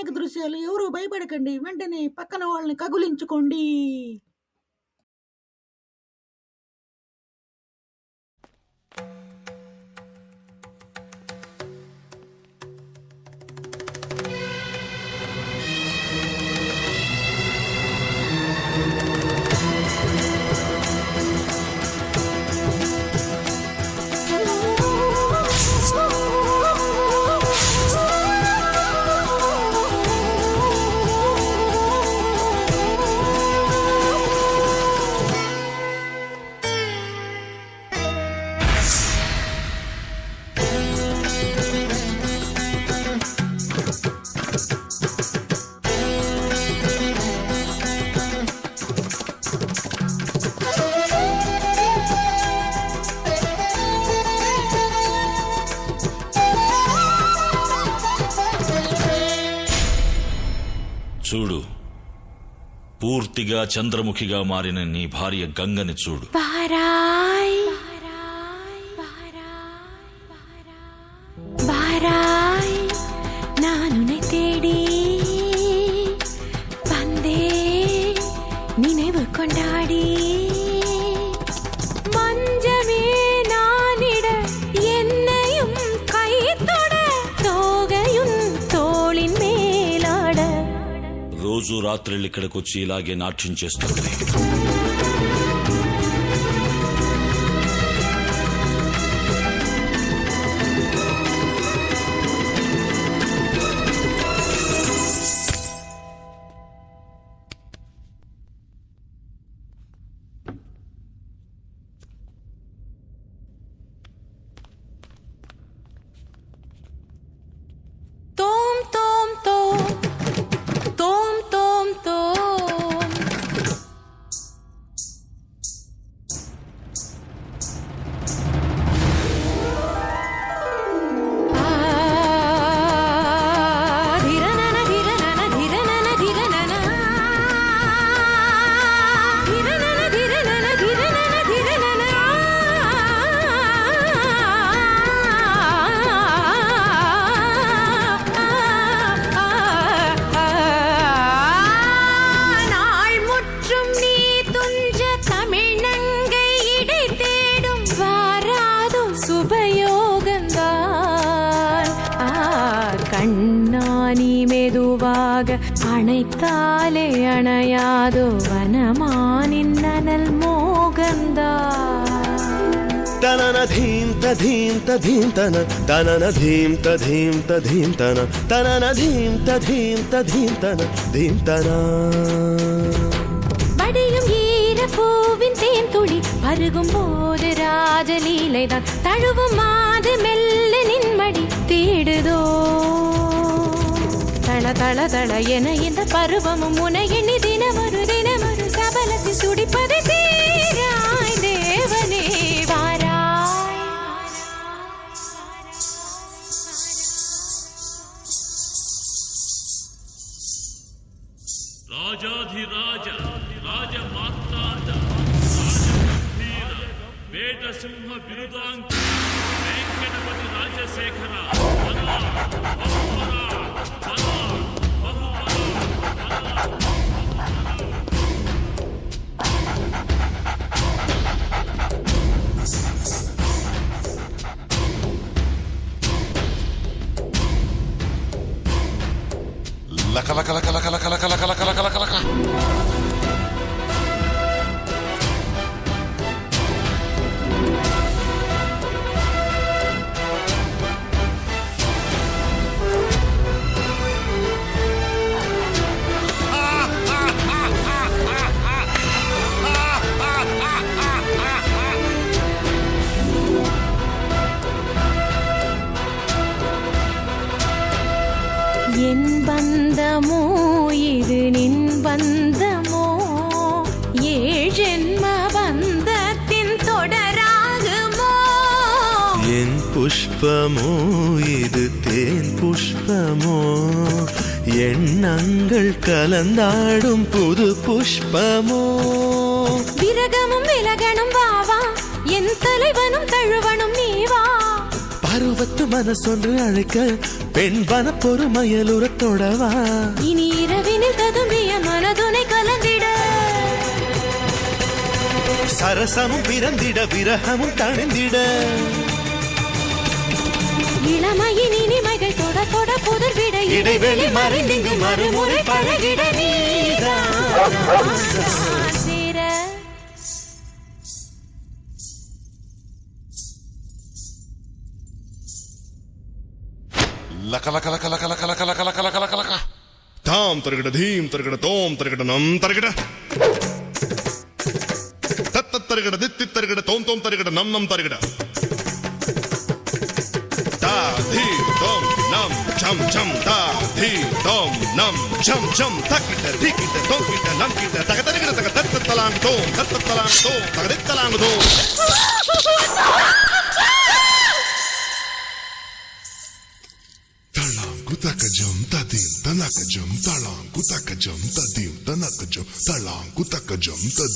భయానక దృశ్యాలు. ఎవరు భయపడకండి. వెంటనే పక్కన వాళ్ళని కగులించుకోండి. చూడు, పూర్తిగా చంద్రముఖిగా మారిన నీ భార్య గంగని చూడు. நானுனை தேடி வந்தே நினைவு கொண்டாடி மஞ்சமே நானிட என்னையும் கை தொட தோகையும் தோளின் மேலாட రోజు రాత్రిళ్ళు ఇక్కడికి వచ్చి ఇలాగే నాట్యం చేస్తుంది. அணைத்தாலே அணையாதோ வனமானின் நனல் மோகந்தா தனன தீம் ததீம் ததீம் தன தனன தீம் ததீம் ததீம் தன தனன தீம் ததீம் ததீம் தன தீம் தனா வடியும் ஈர பூவின் தேன் துளி பருகும் போது ராஜலீலைதான் தழுவும் மாது மெல்ல நின்மடி தேடுதோ தள தள தள என இந்த பருவமும் உன எண்ணி தினமொரு சபலத்தில் துடிப்பதை தீராய் தேவனே வாராய். ராஜாதிராஜ ராஜமாத்தாஜ வேத சிம்ம விருதாங்க வெங்கடபதி ராஜசேகர లక లక లక లక లక లక లక లక లక లక என் பந்தமோ இது நின் பந்தமோ ஏழென்ம பந்தத்தின் தொடராகுமோ என் புஷ்பமோ இது தேன் புஷ்பமோ எண்ணங்கள் கலந்தாடும் புது புஷ்பமோ விரகமும் விலகனும் வாவா என் தலைவனும் தழுவனும் நீவா பருவத்து மனசொன்று அழைக்க பெண்வன பொறுமையலுரத்தொடவா இனி இரவினில் ததும்பிய மனதுனை கலந்திட சரசமும் பிறந்திட விரகமும் தணிந்திட இளமையின் இனிமைகள் தொட தொட புதர்விட இடைவெளி மறைந்திங்கு மறுமுறை பழகிட நீதான் சேர லக லக லக லக லக லக லக லக லக லக லக தாம் தருகிட தீம் தருகிட தோம் தருகிட நம் தருகிட தத்த தருகிட தித்தி தருகிட தோம் தோம் தருகிட நம் நம் தருகிட தா தி தோம் நம் சம் சம் தா தி தோம் நம் சம் சம் தக்கிட்ட திக்கிட்ட தோக்கிட்ட நம் கிட்ட தக தருகிட தக தத்த தலாங் தோம் தக தலாங் தோம் Kutakajam tadim tanakajam talang kutakajam tadim tanakajam talang kutakajam tadim